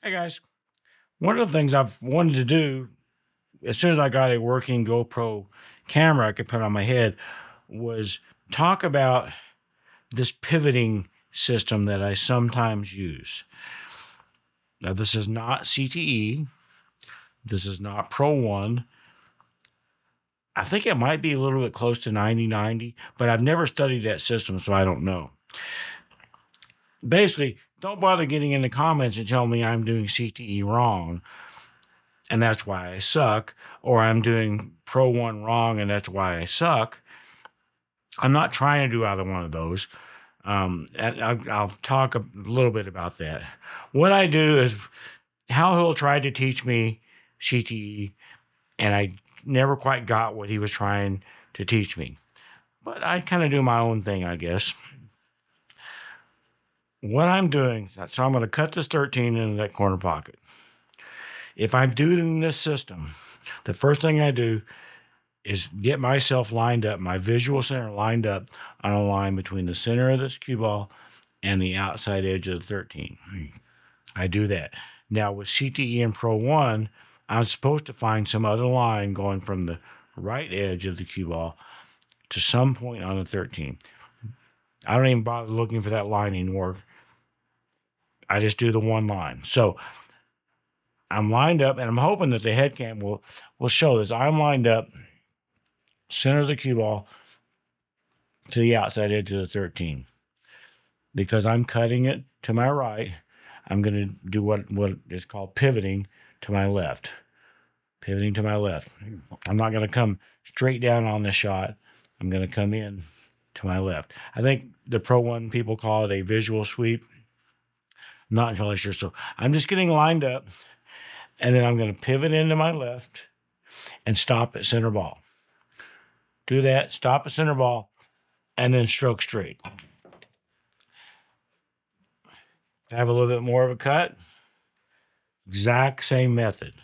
Hey guys, one of the things I've wanted to do as soon as I got a working GoPro camera I could put on my head was talk about this pivoting system that I sometimes use. Now, this is not CTE, this is not ProOne. I think it might be a little bit close to 9090, but I've never studied that system, so I don't know. Basically, don't bother getting in the comments and telling me I'm doing CTE wrong and that's why I suck, or I'm doing ProOne wrong and that's why I suck. I'm not trying to do either one of those. And I'll talk a little bit about that. What I do is Hal Hill tried to teach me CTE, and I never quite got what he was trying to teach me. But I kind of do my own thing, I guess. What I'm doing, so I'm going to cut this 13 into that corner pocket. If I'm doing this system, the first thing I do is get myself lined up, my visual center lined up on a line between the center of this cue ball and the outside edge of the 13. I do that. Now with CTE and ProOne, I'm supposed to find some other line going from the right edge of the cue ball to some point on the 13. I don't even bother looking for that line anymore. I just do the one line. So I'm lined up, and I'm hoping that the headcam will show this. I'm lined up, center of the cue ball to the outside edge of the 13. Because I'm cutting it to my right, I'm going to do what is called pivoting to my left. Pivoting to my left. I'm not going to come straight down on the shot. I'm going to come in to my left. I think the ProOne people call it a visual sweep. I'm not entirely sure. So I'm just getting lined up, and then I'm going to pivot into my left and stop at center ball. Do that, stop at center ball, and then stroke straight. Have a little bit more of a cut. Exact same method.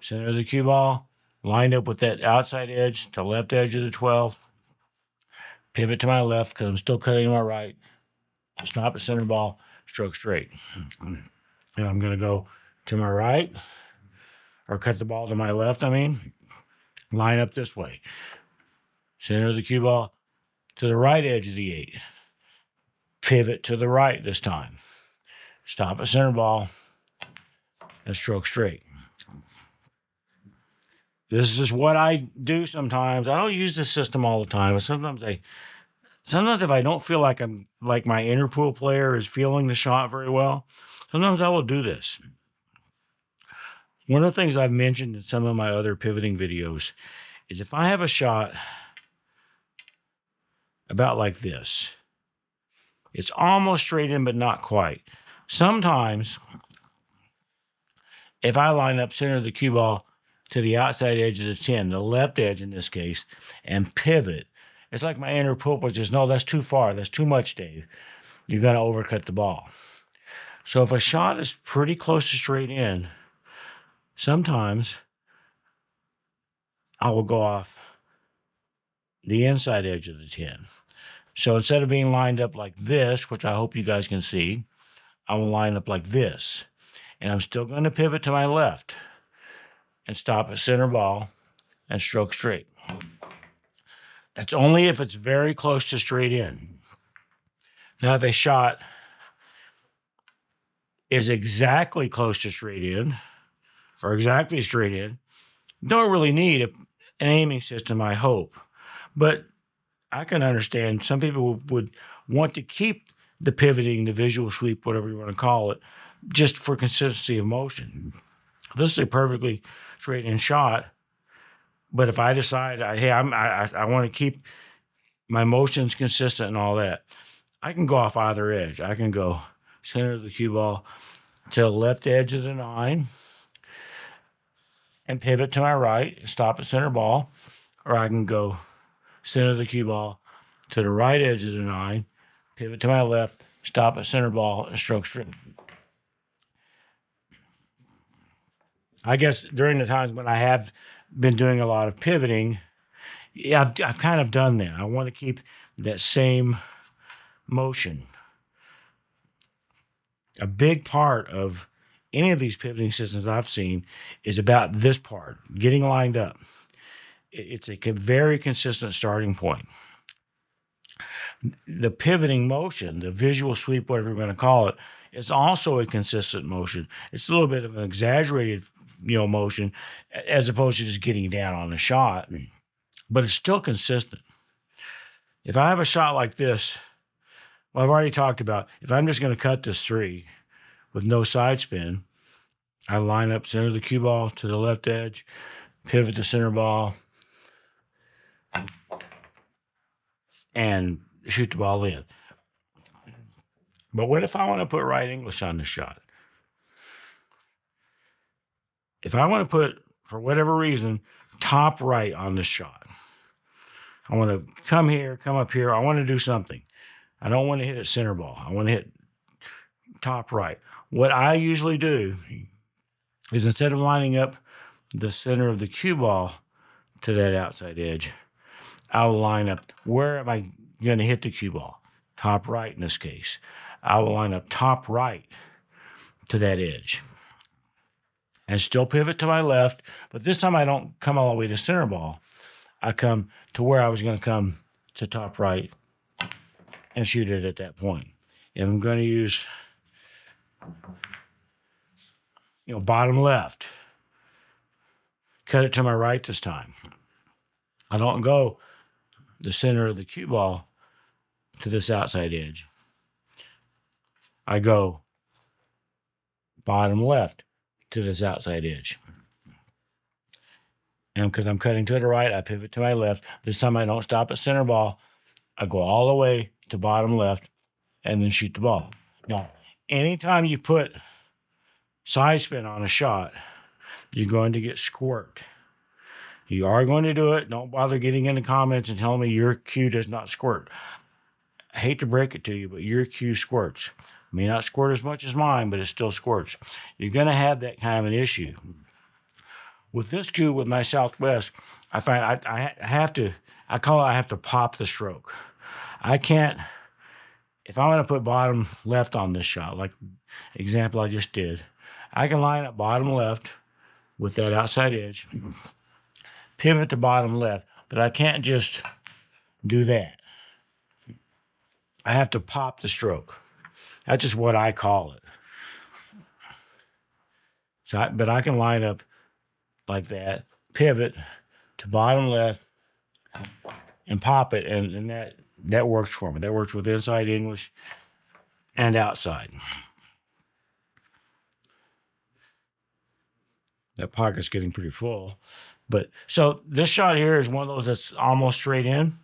Center of the cue ball, lined up with that outside edge, the left edge of the 12. Pivot to my left because I'm still cutting to my right. Stop at center ball, stroke straight. And I'm going to go to my right, or cut the ball to my left, line up this way. Center of the cue ball to the right edge of the 8. Pivot to the right this time. Stop at center ball and stroke straight. This is what I do sometimes. I don't use this system all the time, but sometimes if I don't feel like I'm like my inner pool player is feeling the shot very well, sometimes I will do this. One of the things I've mentioned in some of my other pivoting videos is if I have a shot about like this, it's almost straight in, but not quite. Sometimes if I line up center of the cue ball to the outside edge of the 10, the left edge in this case, and pivot, it's like my inner pool says, no, that's too far. That's too much, Dave. You're going to overcut the ball. So if a shot is pretty close to straight in, sometimes I will go off the inside edge of the 10. So instead of being lined up like this, which I hope you guys can see, I will line up like this. And I'm still going to pivot to my left and stop at center ball and stroke straight. That's only if it's very close to straight in. Now, if a shot is exactly close to straight in, or exactly straight in, don't really need an aiming system, I hope. But I can understand some people would want to keep the pivoting, the visual sweep, whatever you want to call it, just for consistency of motion. This is a perfectly straight in shot. But if I decide, hey, I want to keep my motions consistent and all that, I can go off either edge. I can go center of the cue ball to the left edge of the 9 and pivot to my right, stop at center ball, or I can go center of the cue ball to the right edge of the 9, pivot to my left, stop at center ball, and stroke straight. I guess during the times when I have been doing a lot of pivoting, yeah, I've kind of done that. I want to keep that same motion. A big part of any of these pivoting systems I've seen is about this part, getting lined up. It's a very consistent starting point. The pivoting motion, the visual sweep, whatever you're going to call it, is also a consistent motion. It's a little bit of an exaggerated, motion as opposed to just getting down on the shot, but it's still consistent. If I have a shot like this, well, I've already talked about, if I'm just going to cut this 3 with no side spin, I line up center of the cue ball to the left edge, pivot the center ball, and shoot the ball in. But what if I want to put right English on the shot? If I want to put, for whatever reason, top right on this shot, I want to come here, come up here, I want to do something. I don't want to hit it center ball. I want to hit top right. What I usually do is instead of lining up the center of the cue ball to that outside edge, I'll line up, where am I going to hit the cue ball? Top right in this case. I will line up top right to that edge and still pivot to my left, but this time I don't come all the way to center ball. I come to where I was going to come to top right and shoot it at that point. And I'm going to use, bottom left. Cut it to my right this time. I don't go the center of the cue ball to this outside edge. I go bottom left to this outside edge. And because I'm cutting to the right, I pivot to my left. This time I don't stop at center ball. I go all the way to bottom left and then shoot the ball. Now, anytime you put side spin on a shot, you're going to get squirt. You are going to do it. Don't bother getting in the comments and telling me your cue does not squirt. I hate to break it to you, but your cue squirts. It may not squirt as much as mine, but it still squirts. You're going to have that kind of an issue. With this cue, with my Southwest, I find I have to pop the stroke. I can't, if I want to put bottom left on this shot, like example I just did, I can line up bottom left with that outside edge, pivot to bottom left, but I can't just do that. I have to pop the stroke. That's just what I call it. But I can line up like that, pivot to bottom left, and pop it, and that works for me. That works with inside English and outside. That pocket's getting pretty full. But so this shot here is one of those that's almost straight in.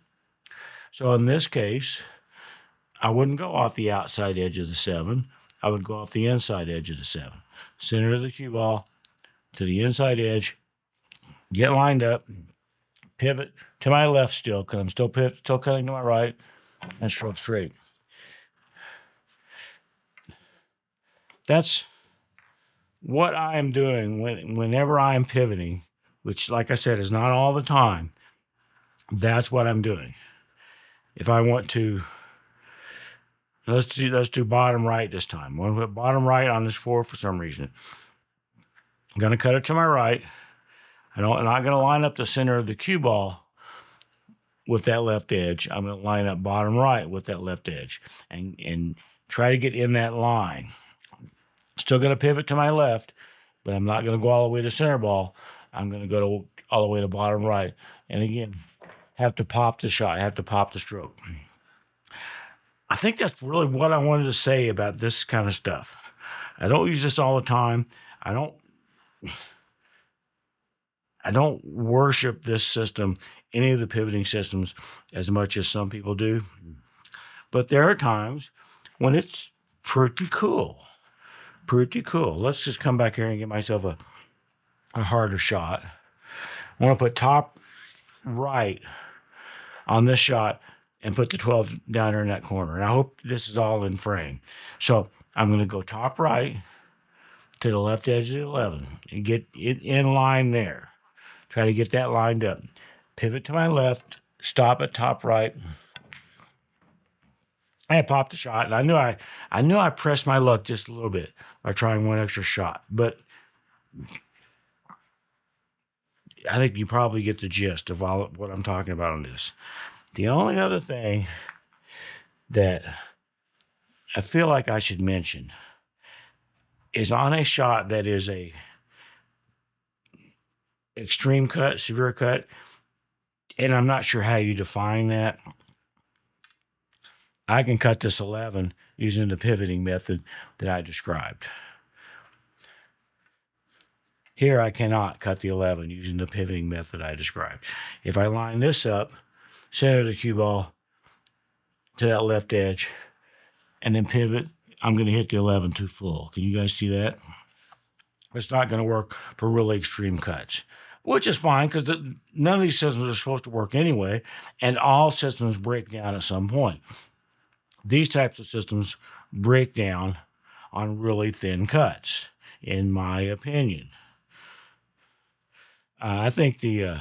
So in this case, I wouldn't go off the outside edge of the 7. I would go off the inside edge of the 7. Center of the cue ball to the inside edge, get lined up, pivot to my left still, because I'm still cutting to my right, and stroke straight. That's what I am doing whenever I am pivoting, which, like I said, is not all the time. That's what I'm doing. If I want to, let's do bottom right this time. I'm going to put bottom right on this 4 for some reason. I'm going to cut it to my right. I'm not going to line up the center of the cue ball with that left edge. I'm going to line up bottom right with that left edge and try to get in that line. Still going to pivot to my left, but I'm not going to go all the way to center ball. I'm going to go all the way to bottom right. And again, have to pop the shot. I have to pop the stroke. I think that's really what I wanted to say about this kind of stuff. I don't use this all the time. I don't worship this system, any of the pivoting systems, as much as some people do. But there are times when it's pretty cool. Pretty cool. Let's just come back here and get myself a harder shot. I want to put top right on this shot and put the 12 down there in that corner. And I hope this is all in frame. So I'm going to go top right to the left edge of the 11 and get it in line there. Try to get that lined up. Pivot to my left, stop at top right. I popped the shot, and I knew I pressed my luck just a little bit. or trying one extra shot. But I think you probably get the gist of all what I'm talking about on this. The only other thing that I feel like I should mention is on a shot that is a extreme cut, severe cut, and I'm not sure how you define that. I can cut this 11 using the pivoting method that I described. Here I cannot cut the 11 using the pivoting method I described. If I line this up, center the cue ball to that left edge, and then pivot, I'm going to hit the 11 to full. Can you guys see that? It's not going to work for really extreme cuts, which is fine because none of these systems are supposed to work anyway, and all systems break down at some point. These types of systems break down on really thin cuts, in my opinion. I think the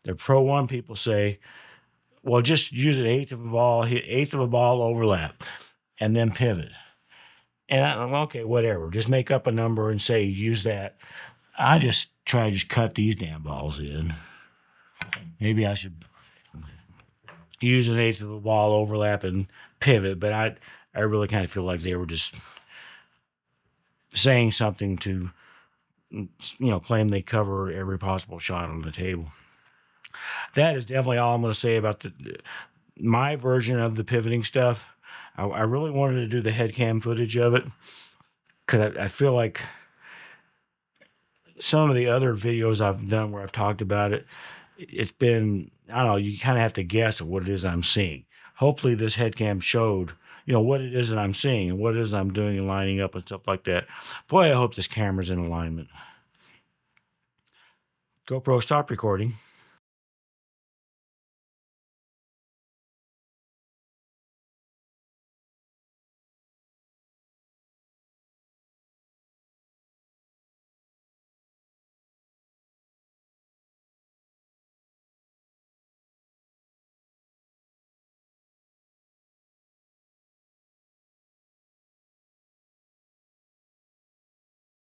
ProOne people say, well, just use an eighth of a ball overlap, and then pivot. And I'm okay, whatever. Just make up a number and say use that. I just try to just cut these damn balls in. Maybe I should use an eighth of a ball overlap and pivot, but I really kind of feel like they were just saying something to, claim they cover every possible shot on the table. That is definitely all I'm going to say about my version of the pivoting stuff. I really wanted to do the headcam footage of it because I feel like some of the other videos I've done where I've talked about it, it's been, I don't know, you kind of have to guess at what it is I'm seeing. Hopefully this headcam showed, what it is that I'm seeing and what it is I'm doing and lining up and stuff like that. Boy, I hope this camera's in alignment. GoPro, stop recording.